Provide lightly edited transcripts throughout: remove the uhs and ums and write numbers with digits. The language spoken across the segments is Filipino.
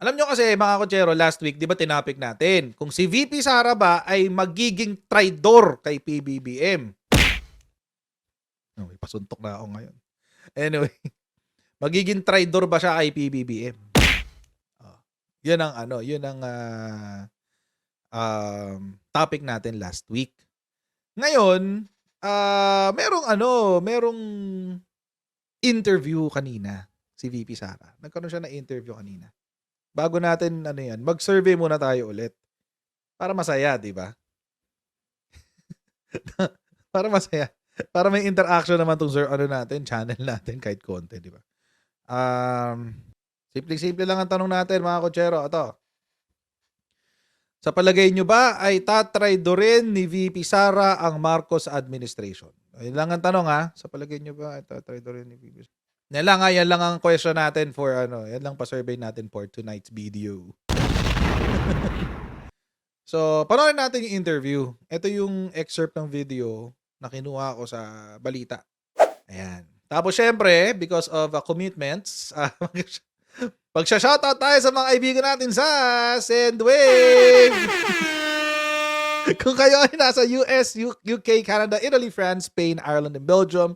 Alam nyo kasi mga kotsero, last week, di ba tinapik natin kung si VP Sara ba ay magiging traidor kay PBBM. Oh, may pasuntok na ako ngayon. Anyway, magiging traidor ba siya kay PBBM? Oh, yun ang topic natin last week. Ngayon, merong interview kanina si VP Sara. Nagkaroon siya ng interview kanina. Bago natin mag-survey muna tayo ulit. Para masaya, di ba? Para masaya. Para may interaction naman tong channel natin kahit konti, di ba? Simple-simple lang ang tanong natin mga kotsero. Ito. Sa palagay nyo ba ay tatraidorin ni VP Sara ang Marcos administration? Yan lang ang tanong ha. Sa palagay nyo ba ay tatraidorin ni VP Sara? Yan lang ang question natin for yan lang pa-survey natin for tonight's video. So, panoorin natin yung interview. Ito yung excerpt ng video na kinuha ko sa balita. Ayan. Tapos syempre, because of commitments, magsha-shoutout tayo sa mga kaibigan natin sa Sendwave! Kung kayo ay nasa US, UK, Canada, Italy, France, Spain, Ireland, and Belgium,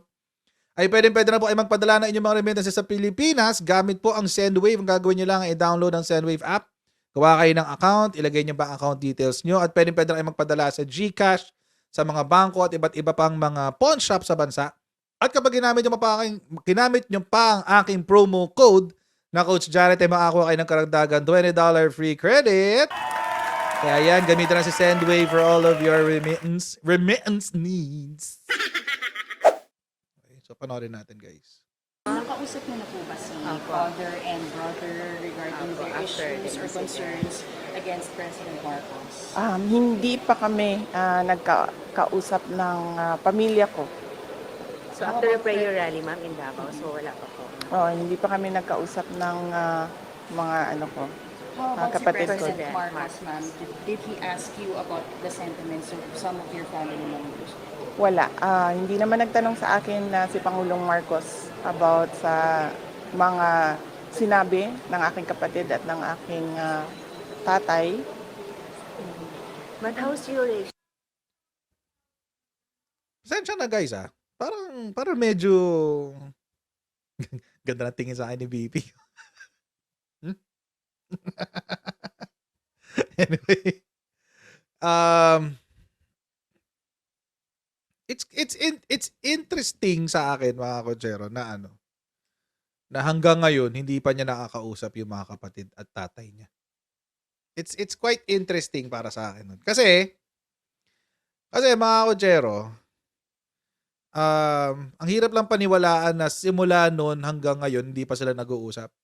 ay pwede na po ay magpadala na inyong mga remittances sa Pilipinas gamit po ang Sendwave. Ang gagawin nyo lang ay download ang Sendwave app. Gawa kayo ng account, ilagay nyo ba ang account details nyo at pwede na ay magpadala sa GCash, sa mga bangko at iba't iba pang mga pawn shop sa bansa. At kapag ginamit nyo pa ang aking promo code na Coach Jared ay makakuha kayo ng karagdagan $20 free credit. Kaya yan, gamitin na si Sendwave for all of your remittance needs. So, panoorin natin, guys. Nakausap niyo na po ba si father and brother regarding their issues or concerns against President Marcos? Hindi pa kami nagkausap ng pamilya ko. So after the prayer rally, ma'am, in Davao, so wala pa po. Hindi pa kami nagkausap ng mga How about kapatid si ko. President Marcos, ma'am? Did he ask you about the sentiments of some of your family members? Wala. Hindi naman nagtanong sa akin na si Pangulong Marcos about sa mga sinabi ng aking kapatid at ng aking tatay. But how's your relation? Pasensya na guys Parang medyo ganda na tingin sa akin ni VP. Anyway, it's interesting sa akin mga kotsero na na hanggang ngayon hindi pa niya nakakausap yung mga kapatid at tatay niya. It's quite interesting para sa akin nun. Kasi mga kotsero, ang hirap lang paniwalaan na simula noon hanggang ngayon hindi pa sila nag-uusap.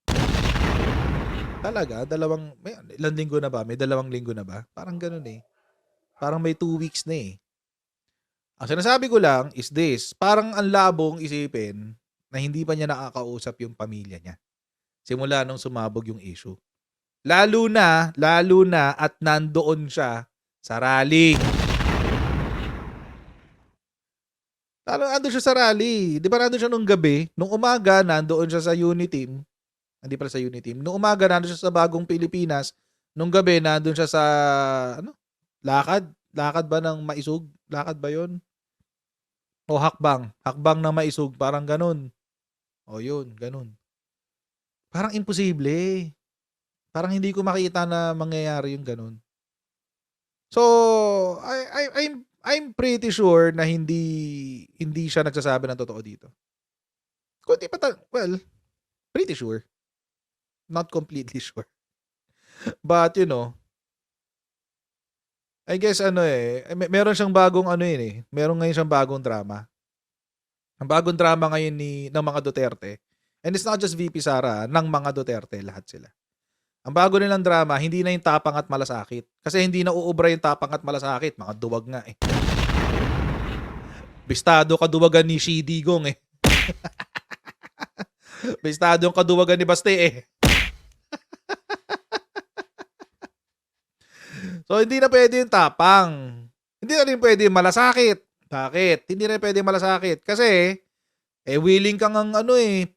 Talaga, ilang linggo na ba? May 2 linggo na ba? Parang ganun eh. Parang may 2 weeks na eh. Ang sinasabi ko lang is this, parang ang labong isipin na hindi pa niya nakakausap yung pamilya niya. Simula nung sumabog yung issue. Lalo na at nandoon siya sa rally. Nandun siya sa rally. Di ba nandun siya nung gabi? Nung umaga, nandoon siya sa Uniteam. Hindi pala sa Uniteam. Nung umaga, nandun siya sa Bagong Pilipinas. Nung gabi, nandun siya sa lakad. Lakad ba ng Maisug? Lakad ba yun? O hakbang. Hakbang ng Maisug. Parang ganun. O yun, ganun. Parang imposible. Parang hindi ko makita na mangyayari yung ganun. So, I'm pretty sure na hindi siya nagsasabi ng totoo dito. Kundi pa pretty sure. Not completely sure. But I guess meron siyang bagong meron ngayon siyang bagong drama. Ang bagong drama ngayon ng mga Duterte. And it's not just VP Sara, ng mga Duterte, lahat sila. Ang bago nilang drama, hindi na yung tapang at malasakit. Kasi hindi na uubra yung tapang at malasakit. Mga duwag nga eh. Bistado kaduwagan ni Shidigong eh. Bistado yung kaduwagan ni Baste eh. So, hindi na pwede yung tapang. Hindi na rin pwede yung malasakit. Bakit? Hindi na pwede yung malasakit. Kasi, willing kang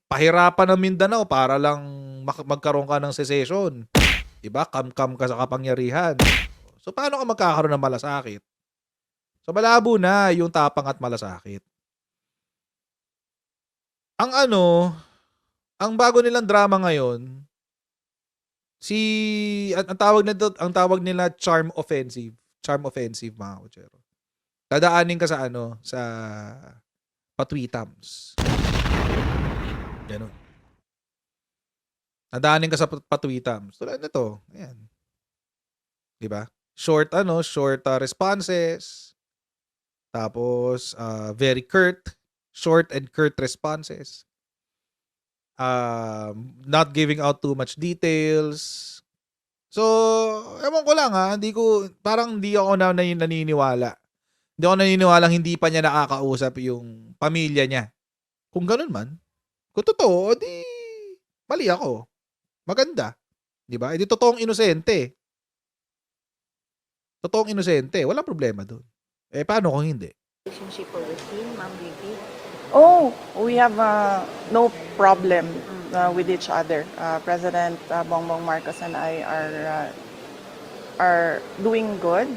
pahirapan ng Mindanao para lang magkaroon ka ng secession. Diba? Kam-kam ka sa kapangyarihan. So, paano ka magkakaroon ng malasakit? So, malabo na yung tapang at malasakit. Ang ang bago nilang drama ngayon, ang tawag nila charm offensive. Charm offensive, mga kutsero. Dadaanin ka sa sa patwitams. Ganun. Dadaanin ka sa patwitams. Tulad na to. Ayan. Diba? Short responses. Tapos, very curt. Short and curt responses. Not giving out too much details. So, ewan ko lang parang hindi ako naniniwala. Hindi ako naniniwalang hindi pa niya nakakausap yung pamilya niya. Kung ganun man, kung totoo, di mali ako. Maganda. Di ba? Di totoong inosente. Totoong inosente. Walang problema doon. Paano kung hindi? Relationship po with him, Ma'am Vivi? Oh, we have no problem with each other. President Bongbong Marcos and I are doing good.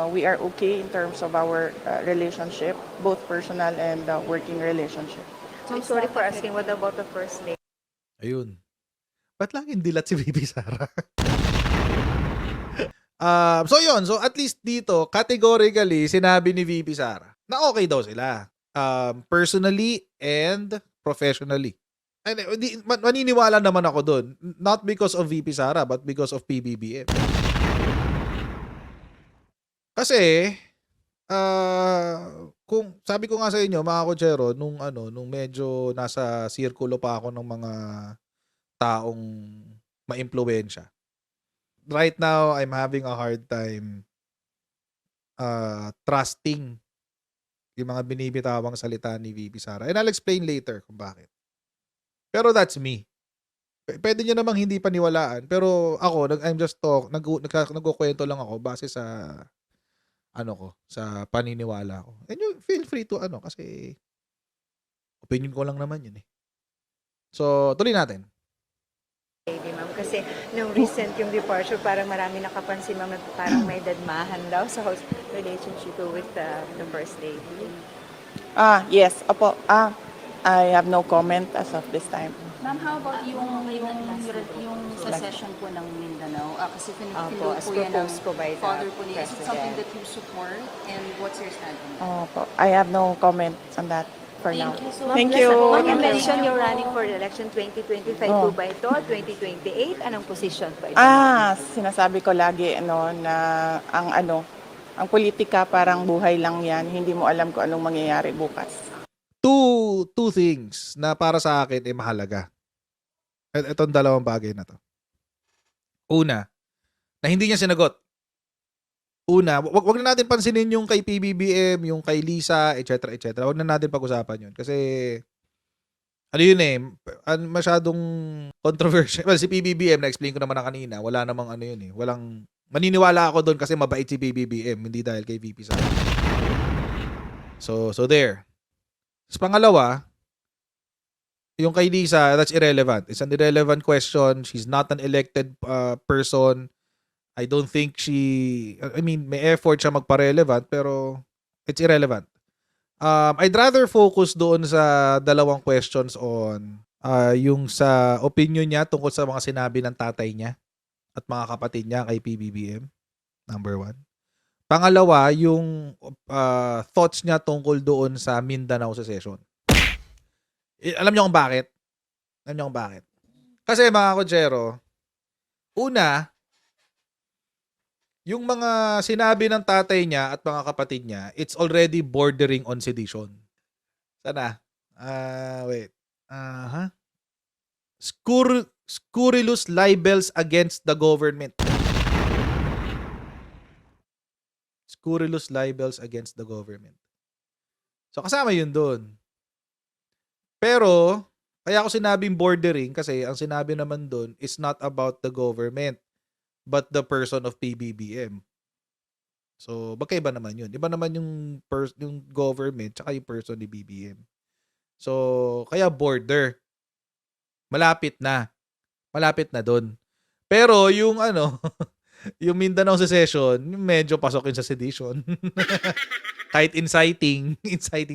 We are okay in terms of our relationship, both personal and working relationship. So, I'm sorry for asking, what about the first day? Ayun. Ba't laging dilat si Bibi Sara? So at least dito, categorically, sinabi ni VP Sara na okay daw sila. Personally and professionally. And maniniwala naman ako doon. Not because of VP Sara, but because of PBBM. Kasi, kung sabi ko nga sa inyo, mga kutsero, nung medyo nasa sirkulo pa ako ng mga taong maimpluwensya. Right now, I'm having a hard time trusting yung mga binibitawang salita ni VP Sara. And I'll explain later kung bakit. Pero that's me. Pwede nyo namang hindi paniwalaan. Pero ako, nagkukwento lang ako base sa sa paniniwala ko. And you feel free to kasi opinion ko lang naman yun eh. So, tuloy natin. Lady, Ma'am, kasi nung recent yung departure, parang marami nakapansin, Ma'am, na parang may dadmahan daw sa relationship with the First Lady. Yes, opo. I have no comment as of this time. Ma'am, how about yung secession po ng Mindanao? Kasi Opo, as po yan ng proposed po by the father po niya. Is it something President. that you support? And what's your stand on that? Opo. I have no comment on that for now. Thank you so Thank much. you. Ma'am, you Thank mentioned you. you're running for election 2025 po ba ito? 2028? Anong position po ito? Sinasabi ko lagi na ang politika parang buhay lang yan. Hindi mo alam kung anong mangyayari bukas. Two things na para sa akin mahalaga. Itong dalawang bagay na to. Una, na hindi niya sinagot. Una, wag na natin pansinin yung kay PBBM, yung kay Lisa, etc. etc. Wag na natin pag-usapan yun. Kasi, masyadong controversial. Well, si PBBM, na-explain ko naman na kanina, wala namang maniniwala ako doon kasi mabait si PBBM, hindi dahil kay VP Sara. So there. Tapos pangalawa, yung kay Lisa, that's irrelevant. It's an irrelevant question. She's not an elected person. I don't think may effort siya magpa-relevant, pero it's irrelevant. I'd rather focus doon sa dalawang questions on yung sa opinion niya tungkol sa mga sinabi ng tatay niya at mga kapatid niya kay PBBM. Number 1. Pangalawa, yung thoughts niya tungkol doon sa Mindanao secession. Alam niyo kung bakit? Kasi mga kutsero, una, yung mga sinabi ng tatay niya at mga kapatid niya, it's already bordering on sedition. Sana? Wait. Scurrilous libels against the government. Scurrilous libels against the government. So, kasama yun doon. Pero, kaya ako sinabing bordering kasi ang sinabi naman doon is not about the government but the person of PBBM. So, magkaiba naman yun. Iba naman yung government tsaka yung person ni BBM. So, kaya border. Malapit na doon. Pero yung ano, yung Mindanao Secession, medyo pasok yun sa sedition. Kahit inciting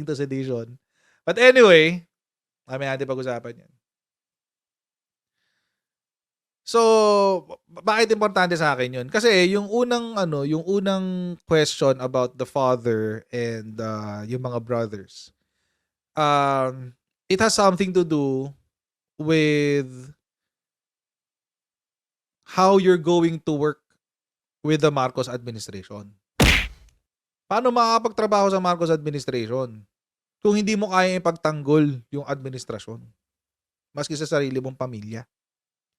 to sedition. But anyway, kami natin pag-usapan yan. So, bakit importante sa akin yun? Kasi yung unang question about the father and yung mga brothers, it has something to do with how you're going to work with the Marcos administration. Paano makakapagtrabaho sa Marcos administration kung hindi mo kaya ipagtanggol yung administrasyon? Maski sa sarili mong pamilya.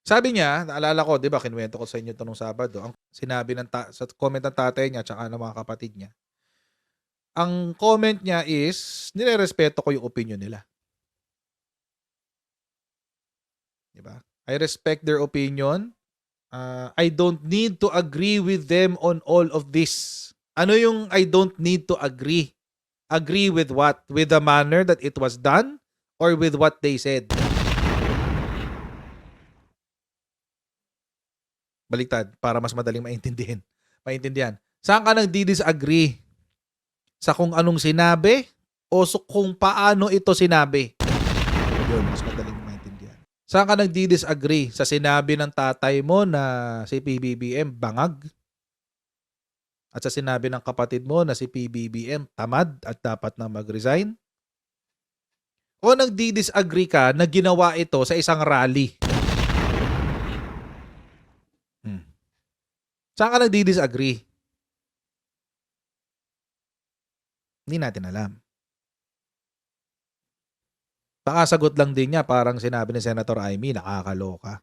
Sabi niya, naalala ko, di ba, kinuwento ko sa inyo ito nung Sabado, ang sinabi sa comment ng tatay niya tsaka ng mga kapatid niya. Ang comment niya is, nirerespeto ko yung opinion nila. Di ba? I respect their opinion. I don't need to agree with them on all of this. Ano yung I don't need to agree? Agree with what? With the manner that it was done or with what they said? Baliktad, para mas madaling maintindihan. Saan ka nagdi-disagree? Sa kung anong sinabi o kung paano ito sinabi? Yun, mas madaling maintindihan. Saan ka nagdi-disagree? Sa sinabi ng tatay mo na si PBBM bangag? At sa sinabi ng kapatid mo na si PBBM tamad at dapat na mag-resign? O nagdi-disagree ka na ginawa ito sa isang rally? Saan ka nagdi-disagree? Hindi natin alam. Baka sagot lang din niya parang sinabi ni Senator Amy, nakakaloka.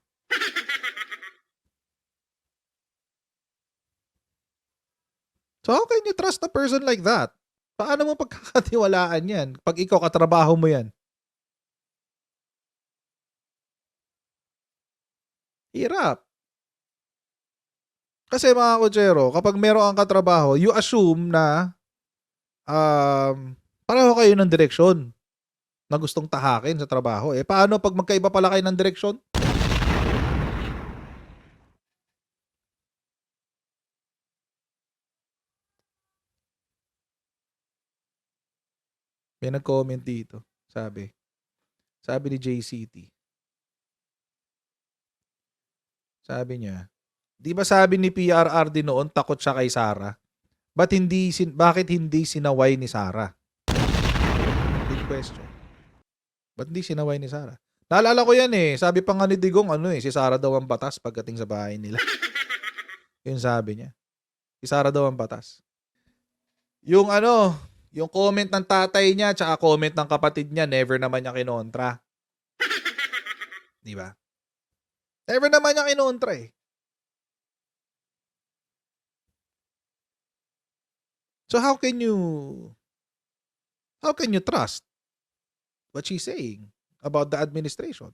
So how can you trust a person like that? Paano mo pagkakatiwalaan yan? Pag ikaw katrabaho mo yan. Hirap. Kasi mga kutsero, kapag meron kang katrabaho, you assume na pareho kayo ng direksyon na gustong tahakin sa trabaho. Eh, paano pag magkaiba pala kayo ng direksyon? May nag-comment dito. Sabi ni JCT. Sabi niya, di ba sabi ni PRRD noon takot siya kay Sara? Bakit hindi sinaway ni Sara? Good question. Ba't hindi sinaway ni Sara? Naalala ko yan eh. Sabi pa nga ni Digong si Sara daw ang batas pagdating sa bahay nila. Yun sabi niya. Si Sara daw ang batas. Yung comment ng tatay niya tsaka comment ng kapatid niya, never naman niya kinontra. Di ba? Never naman niya kinontra eh. So how can you trust what she's saying about the administration?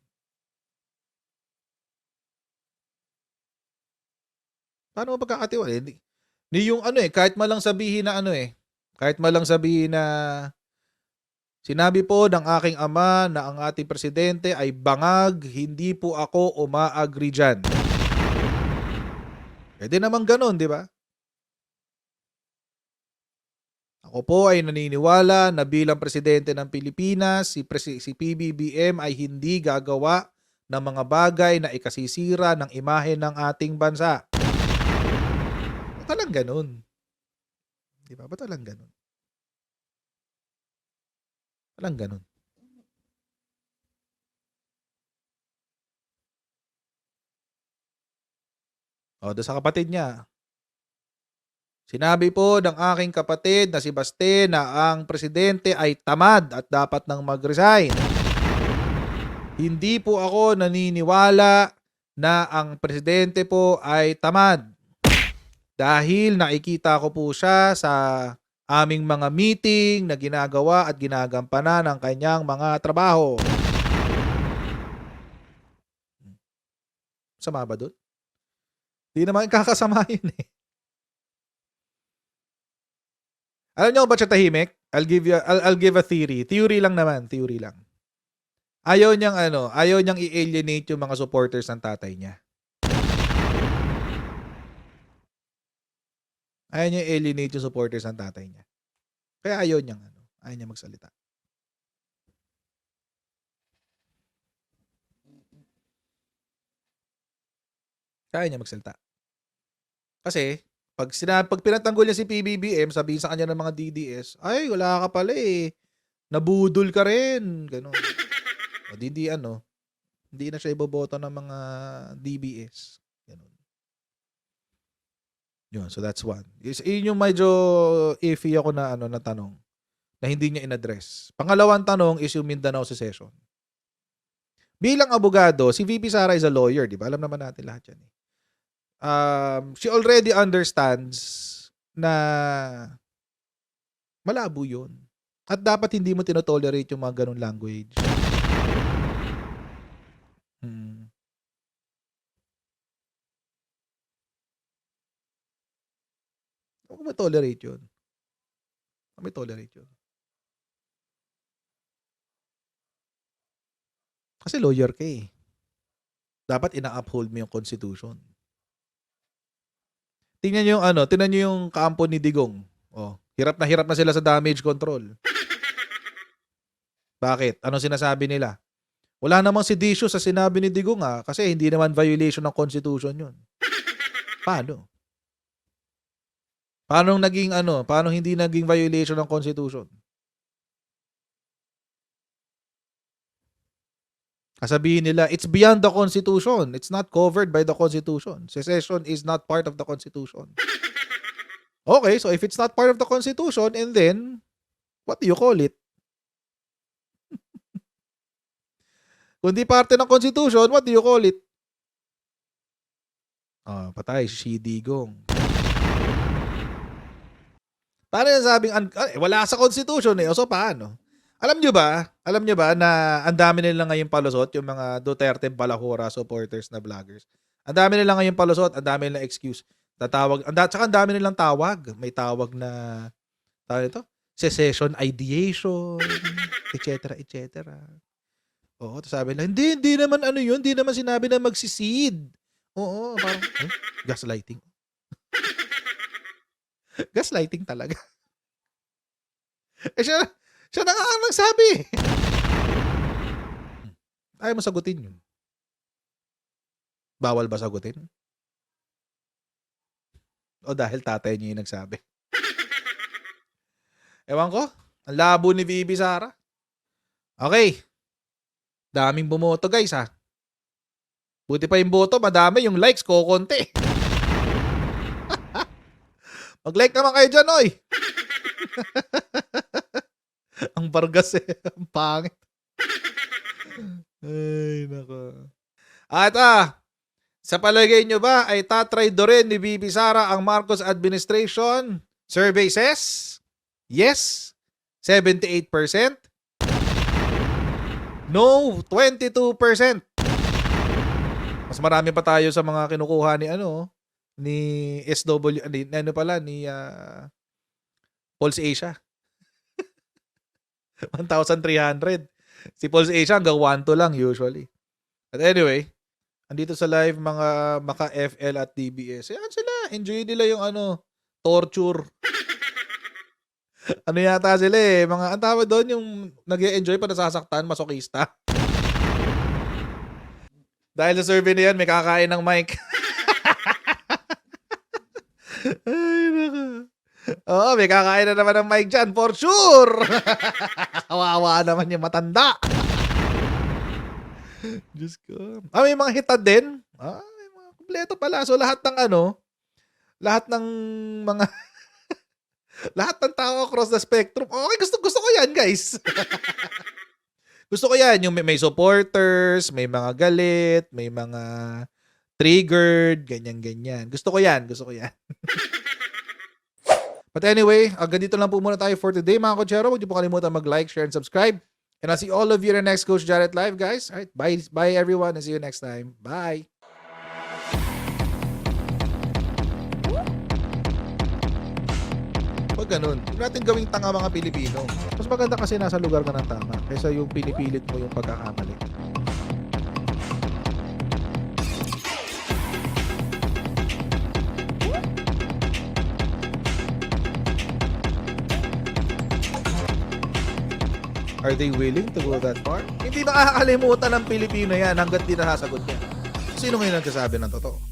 Paano mo pagkakatiwala? Ni yung kahit malang sabihin na sinabi po ng aking ama na ang ating presidente ay bangag, hindi po ako uma-agree dyan. Pwede naman ganun, di ba? Ako po ay naniniwala na bilang presidente ng Pilipinas, si PBBM ay hindi gagawa ng mga bagay na ikasisira ng imahe ng ating bansa. Ba't walang ganun? Di ba? Ba't walang ganun? Walang ganun. O, doon sa kapatid niya. Sinabi po ng aking kapatid na si Baste na ang presidente ay tamad at dapat nang mag-resign. Hindi po ako naniniwala na ang presidente po ay tamad. Dahil nakikita ko po siya sa aming mga meeting na ginagawa at ginagampanan ng kanyang mga trabaho. Sama ba doon? Di naman kakasama yun eh. Alam niyo ba siya tahimik? I'll give a theory. Theory lang naman, theory lang. Ayaw niyang i-alienate yung mga supporters ng tatay niya. Ayaw niya alienate yung supporters ng tatay niya. Kaya ayaw niya magsalita. Kaya niya magsalita. Kasi, pag pinatanggol niya si PBBM, sabihin sa kanya ng mga DDS, ay, wala ka pala eh. Nabudol ka rin. Ganon. O, hindi na siya iboboto ng mga DBS. Ganon. Yun, so that's one. Yun yung medyo iffy ako na tanong na hindi niya in-address. Pangalawang tanong is yung Mindanao secession. Bilang abogado, si VP Sara is a lawyer, di ba? Alam naman natin lahat yan. She already understands na malabo yun. At dapat hindi mo tinotolerate yung mga ganun language. Huwag mo tolerate yun. Huwag mo tolerate yun. Kasi lawyer ka eh. Dapat ina-uphold mo yung constitution. Tingnan niyo yung kampo ni Digong. Oh, hirap na sila sa damage control. Bakit? Ano sinasabi nila? Wala namang sedisyo sa sinabi ni Digong kasi hindi naman violation ng constitution yun. Paano? Paano hindi naging violation ng constitution? Kasabihin nila, it's beyond the Constitution. It's not covered by the Constitution. Secession is not part of the Constitution. Okay, so if it's not part of the Constitution, and then, what do you call it? Kung di parte ng Constitution, what do you call it? Patay, si Digong. Paano yung sabing, wala sa Constitution eh, o so paano? Alam nyo ba na ang dami nila ngayon palusot, yung mga Duterte Balahura supporters na vloggers. Ang dami nila ngayon palusot, ang dami nilang excuse. Tsaka ang dami nilang tawag. May tawag na, secession ideation, etc. Oo, tapos sabi nila, hindi naman yun, hindi naman sinabi na magsisid. Oo, parang, gaslighting. Gaslighting talaga. Siya na nga ang nagsabi. Ayaw mo sagutin yun. Bawal ba sagutin? O dahil tatay niya yung nagsabi? Ewan ko. Ang labo ni VP Sara. Okay. Daming bumoto guys ha. Buti pa yung boto, madami. Yung likes, kukunti. Mag-like naman kayo dyan, oy. Ang Vargas eh. Ang pangit. Ay, nako. At sa palagay nyo ba ay tatraydo rin ni VP Sara ang Marcos administration? Survey says, yes, 78%. No, 22%. Mas marami pa tayo sa mga kinukuha ni SW, ni Pulse Asia. 1,300. Si Pulse Asia hanggang 1-2 lang usually. But anyway, andito sa live mga Maka FL at DBS. Ayan sila. Enjoy nila yung torture. Yata sila eh. Ang tawag doon yung nag-e-enjoy pa nasasaktan, masokista. Dahil sa survey na yan, may kakain ng mic. Ay, naka. Oo, may kakain na naman ng mic dyan, for sure! Kawawa naman yung matanda. Diyos ko. May mga hitad din. May mga kumpleto pala. So, lahat ng mga, lahat ng tao across the spectrum. Okay, gusto ko yan, guys. Gusto ko yan. Yung may supporters, may mga galit, may mga triggered, ganyan-ganyan. Gusto ko yan. But anyway, ganito lang po muna tayo for today mga Kochero. Huwag niyo po kalimutan mag-like, share, and subscribe. And I'll see all of you in the next Coach Jarrett Live, guys. Alright, bye everyone, and see you next time. Bye! Pag ganun, huwag natin gawing tanga mga Pilipino. Mas maganda kasi nasa lugar ka ng tama kaysa yung pinipilit mo yung pagkakamali. Are they willing to go that far? Hindi makakalimutan ng Pilipino yan hanggat di nasasagot niya. Sino ngayon nagsasabi ng totoo?